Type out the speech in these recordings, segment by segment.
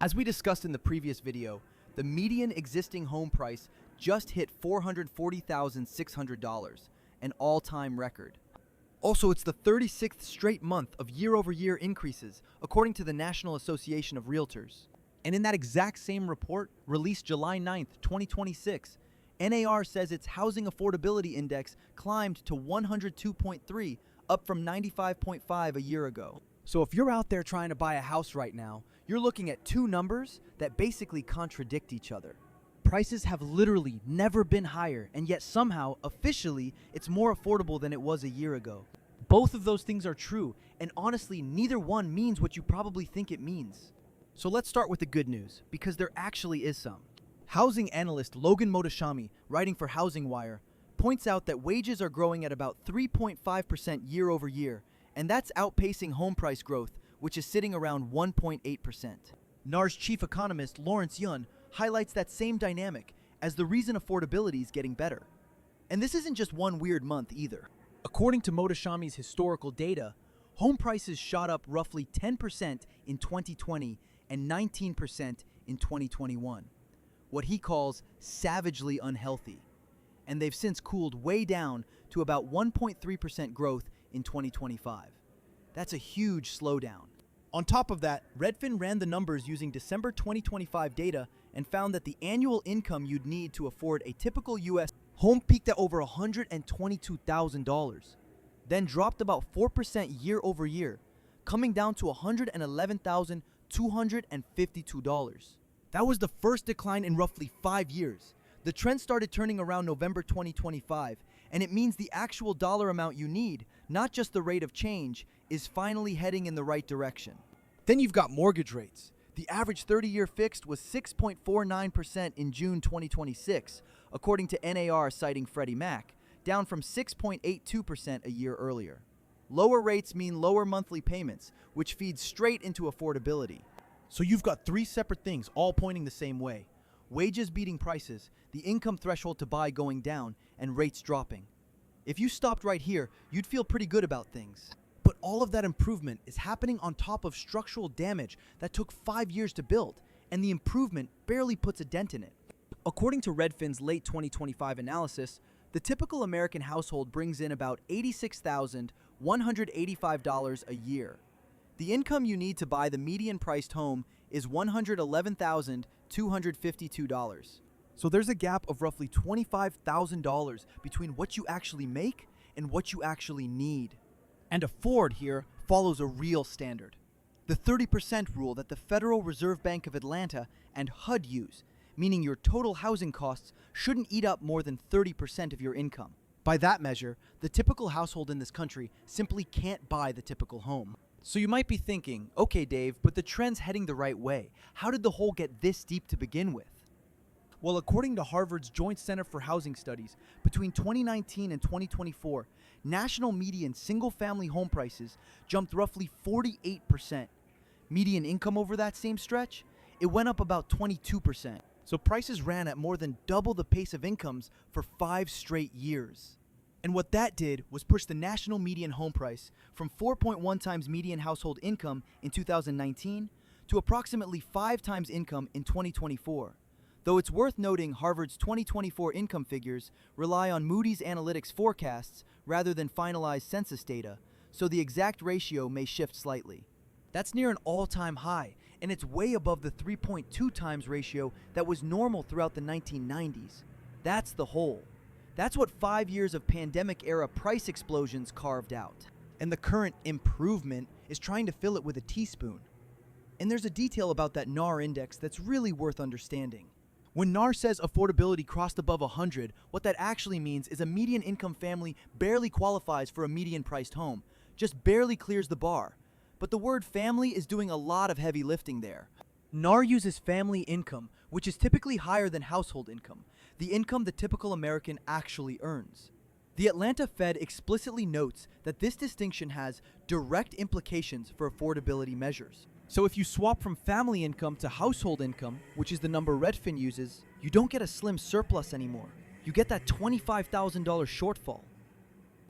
As we discussed in the previous video, the median existing home price just hit $440,600, an all-time record. Also, it's the 36th straight month of year-over-year increases, according to the National Association of Realtors. And in that exact same report, released July 9th, 2026, NAR says its Housing Affordability Index climbed to 102.3, up from 95.5 a year ago. So if you're out there trying to buy a house right now, you're looking at two numbers that basically contradict each other. Prices have literally never been higher, and yet somehow, officially, it's more affordable than it was a year ago. Both of those things are true, and honestly, neither one means what you probably think it means. So let's start with the good news, because there actually is some. Housing analyst Logan Mohtashami, writing for Housing Wire, points out that wages are growing at about 3.5% year over year, and that's outpacing home price growth, which is sitting around 1.8%. NAR's chief economist Lawrence Yun highlights that same dynamic as the reason affordability is getting better. And this isn't just one weird month either. According to Mohtashami's historical data, home prices shot up roughly 10% in 2020 and 19% in 2021, what he calls savagely unhealthy. And they've since cooled way down to about 1.3% growth in 2025. That's a huge slowdown. On top of that, Redfin ran the numbers using December 2025 data and found that the annual income you'd need to afford a typical U.S. home peaked at over $122,000, then dropped about 4% year over year, coming down to $111,252. That was the first decline in roughly 5 years. The trend started turning around November 2025, and it means the actual dollar amount you need, not just the rate of change, is finally heading in the right direction. Then you've got mortgage rates. The average 30-year fixed was 6.49% in June 2026, according to NAR citing Freddie Mac, down from 6.82% a year earlier. Lower rates mean lower monthly payments, which feeds straight into affordability. So you've got three separate things all pointing the same way. Wages beating prices, the income threshold to buy going down, and rates dropping. If you stopped right here, you'd feel pretty good about things. But all of that improvement is happening on top of structural damage that took 5 years to build, and the improvement barely puts a dent in it. According to Redfin's late 2025 analysis, the typical American household brings in about $86,185 a year. The income you need to buy the median-priced home is $111,252. So there's a gap of roughly $25,000 between what you actually make and what you actually need. And afford here follows a real standard. The 30% rule that the Federal Reserve Bank of Atlanta and HUD use, meaning your total housing costs shouldn't eat up more than 30% of your income. By that measure, the typical household in this country simply can't buy the typical home. So you might be thinking, okay Dave, but the trend's heading the right way. How did the hole get this deep to begin with? Well, according to Harvard's Joint Center for Housing Studies, between 2019 and 2024, national median single-family home prices jumped roughly 48%. Median income over that same stretch? It went up about 22%. So prices ran at more than double the pace of incomes for 5 straight years. And what that did was push the national median home price from 4.1 times median household income in 2019 to approximately 5 times income in 2024. Though it's worth noting Harvard's 2024 income figures rely on Moody's Analytics forecasts rather than finalized census data, so the exact ratio may shift slightly. That's near an all-time high, and it's way above the 3.2 times ratio that was normal throughout the 1990s. That's the hole. That's what 5 years of pandemic-era price explosions carved out. And the current improvement is trying to fill it with a teaspoon. And there's a detail about that NAR index that's really worth understanding. When NAR says affordability crossed above 100, what that actually means is a median income family barely qualifies for a median-priced home, just barely clears the bar. But the word family is doing a lot of heavy lifting there. NAR uses family income, which is typically higher than household income, the income the typical American actually earns. The Atlanta Fed explicitly notes that this distinction has direct implications for affordability measures. So if you swap from family income to household income, which is the number Redfin uses, you don't get a slim surplus anymore. You get that $25,000 shortfall.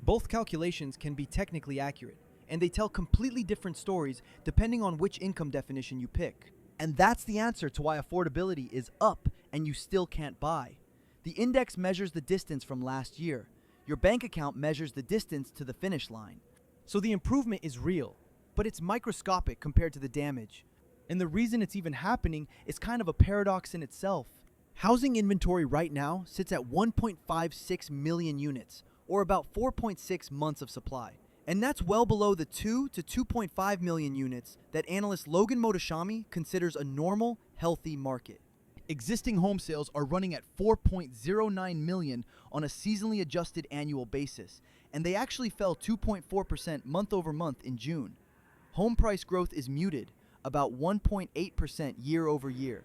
Both calculations can be technically accurate, and they tell completely different stories depending on which income definition you pick. And that's the answer to why affordability is up and you still can't buy. The index measures the distance from last year. Your bank account measures the distance to the finish line. So the improvement is real, but it's microscopic compared to the damage. And the reason it's even happening is kind of a paradox in itself. Housing inventory right now sits at 1.56 million units, or about 4.6 months of supply. And that's well below the 2 to 2.5 million units that analyst Logan Mohtashami considers a normal, healthy market. Existing home sales are running at 4.09 million on a seasonally adjusted annual basis, and they actually fell 2.4% month over month in June. Home price growth is muted, about 1.8% year over year.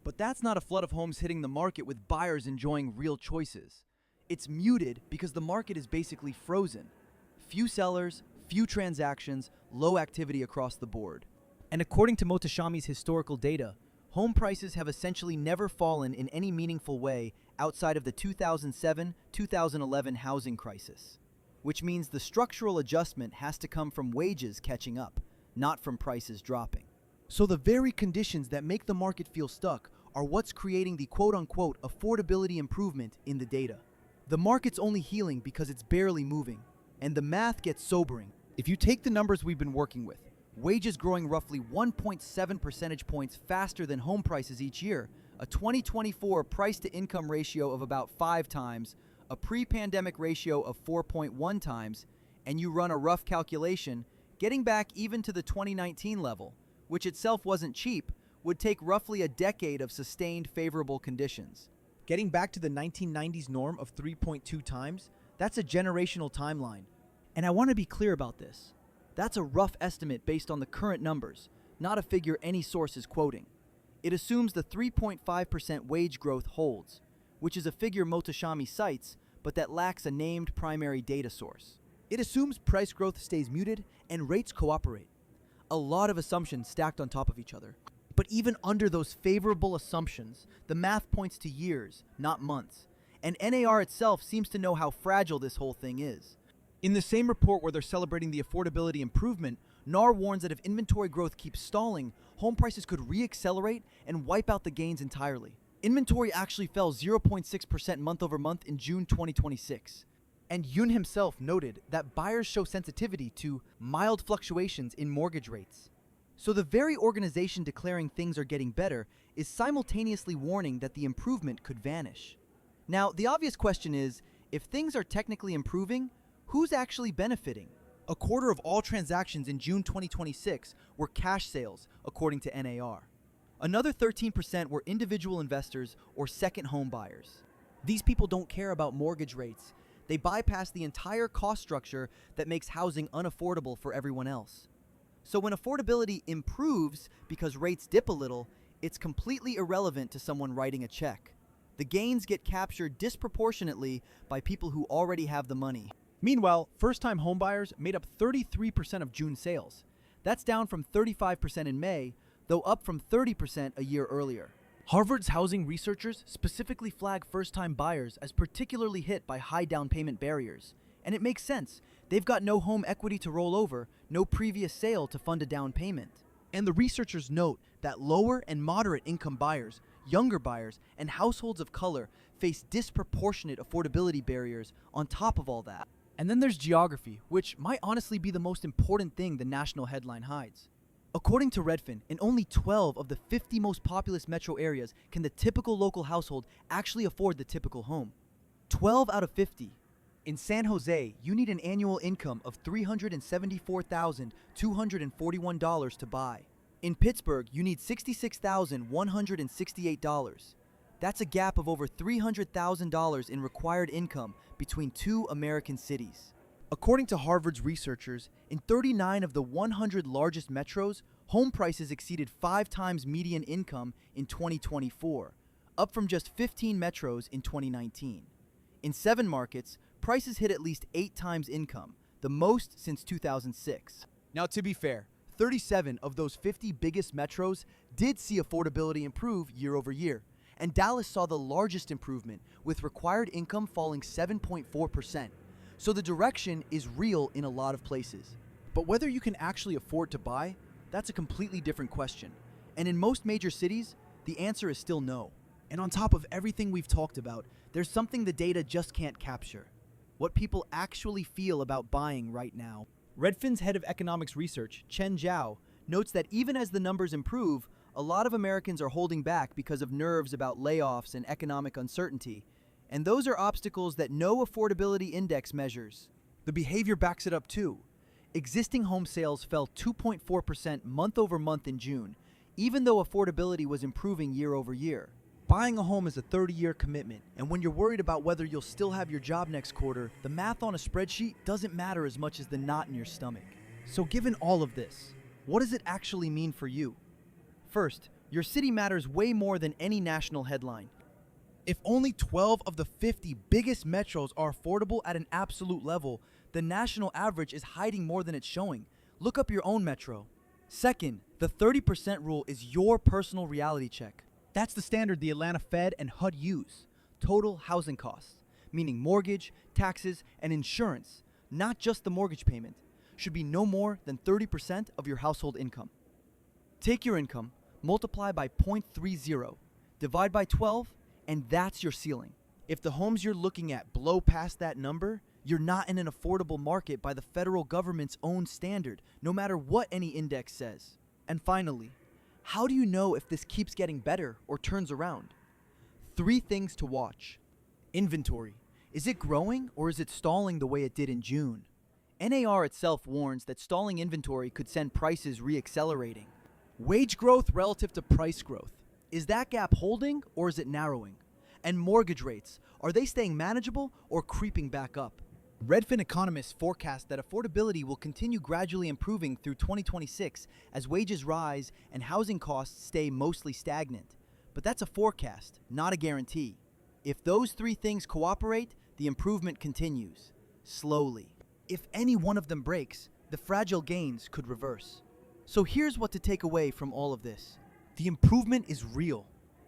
But that's not a flood of homes hitting the market with buyers enjoying real choices. It's muted because the market is basically frozen. Few sellers, few transactions, low activity across the board. And according to Mohtashami's historical data, home prices have essentially never fallen in any meaningful way outside of the 2007-2011 housing crisis, which means the structural adjustment has to come from wages catching up, not from prices dropping. So the very conditions that make the market feel stuck are what's creating the quote-unquote affordability improvement in the data. The market's only healing because it's barely moving. And the math gets sobering. If you take the numbers we've been working with, wages growing roughly 1.7 percentage points faster than home prices each year, a 2024 price-to-income ratio of about 5 times, a pre-pandemic ratio of 4.1 times, and you run a rough calculation, getting back even to the 2019 level, which itself wasn't cheap, would take roughly a decade of sustained favorable conditions. Getting back to the 1990s norm of 3.2 times, that's a generational timeline. And I want to be clear about this. That's a rough estimate based on the current numbers, not a figure any source is quoting. It assumes the 3.5% wage growth holds, which is a figure Mohtashami cites, but that lacks a named primary data source. It assumes price growth stays muted and rates cooperate. A lot of assumptions stacked on top of each other. But even under those favorable assumptions, the math points to years, not months. And NAR itself seems to know how fragile this whole thing is. In the same report where they're celebrating the affordability improvement, NAR warns that if inventory growth keeps stalling, home prices could re-accelerate and wipe out the gains entirely. Inventory actually fell 0.6% month over month in June 2026. And Yoon himself noted that buyers show sensitivity to mild fluctuations in mortgage rates. So the very organization declaring things are getting better is simultaneously warning that the improvement could vanish. Now, the obvious question is, if things are technically improving, who's actually benefiting? A quarter of all transactions in June 2026 were cash sales, according to NAR. Another 13% were individual investors or second home buyers. These people don't care about mortgage rates. They bypass the entire cost structure that makes housing unaffordable for everyone else. So when affordability improves because rates dip a little, it's completely irrelevant to someone writing a check. The gains get captured disproportionately by people who already have the money. Meanwhile, first-time homebuyers made up 33% of June sales. That's down from 35% in May, though up from 30% a year earlier. Harvard's housing researchers specifically flag first-time buyers as particularly hit by high down payment barriers. And it makes sense. They've got no home equity to roll over, no previous sale to fund a down payment. And the researchers note that lower and moderate income buyers, younger buyers, and households of color face disproportionate affordability barriers on top of all that. And then there's geography, which might honestly be the most important thing the national headline hides. According to Redfin, in only 12 of the 50 most populous metro areas can the typical local household actually afford the typical home. 12 out of 50. In San Jose, you need an annual income of $374,241 to buy. In Pittsburgh, you need $66,168. That's a gap of over $300,000 in required income between two American cities. According to Harvard's researchers, in 39 of the 100 largest metros, home prices exceeded 5 times median income in 2024, up from just 15 metros in 2019. In 7 markets, prices hit at least 8 times income, the most since 2006. Now, to be fair, 37 of those 50 biggest metros did see affordability improve year over year, and Dallas saw the largest improvement, with required income falling 7.4%. So the direction is real in a lot of places. But whether you can actually afford to buy, that's a completely different question. And in most major cities, the answer is still no. And on top of everything we've talked about, there's something the data just can't capture. What people actually feel about buying right now. Redfin's head of economics research, Chen Zhao, notes that even as the numbers improve, a lot of Americans are holding back because of nerves about layoffs and economic uncertainty. And those are obstacles that no affordability index measures. The behavior backs it up too. Existing home sales fell 2.4% month over month in June, even though affordability was improving year over year. Buying a home is a 30-year commitment, and when you're worried about whether you'll still have your job next quarter, the math on a spreadsheet doesn't matter as much as the knot in your stomach. So given all of this, what does it actually mean for you? First, your city matters way more than any national headline. If only 12 of the 50 biggest metros are affordable at an absolute level, the national average is hiding more than it's showing. Look up your own metro. Second, the 30% rule is your personal reality check. That's the standard the Atlanta Fed and HUD use. Total housing costs, meaning mortgage, taxes, and insurance, not just the mortgage payment, should be no more than 30% of your household income. Take your income, multiply by 0.30, divide by 12, and that's your ceiling. If the homes you're looking at blow past that number, you're not in an affordable market by the federal government's own standard, no matter what any index says. And finally, how do you know if this keeps getting better or turns around? 3 things to watch. Inventory. Is it growing or is it stalling the way it did in June? NAR itself warns that stalling inventory could send prices re-accelerating. Wage growth relative to price growth. Is that gap holding or is it narrowing? And mortgage rates. Are they staying manageable or creeping back up? Redfin economists forecast that affordability will continue gradually improving through 2026 as wages rise and housing costs stay mostly stagnant. But that's a forecast, not a guarantee. If those 3 things cooperate, the improvement continues, slowly. If any one of them breaks, the fragile gains could reverse. So here's what to take away from all of this. The improvement is real.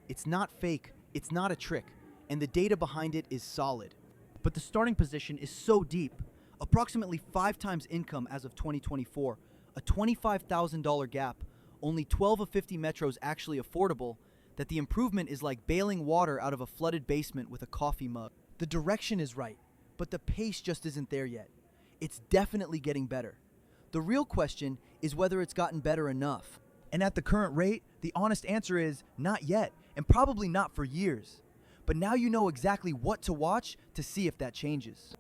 It's not fake, it's not a trick, and the data behind it is solid. But the starting position is so deep, approximately 5 times income as of 2024, a $25,000 gap, only 12 of 50 metros actually affordable, that the improvement is like bailing water out of a flooded basement with a coffee mug. The direction is right, but the pace just isn't there yet. It's definitely getting better. The real question is whether it's gotten better enough. And at the current rate, the honest answer is not yet, and probably not for years. But now you know exactly what to watch to see if that changes.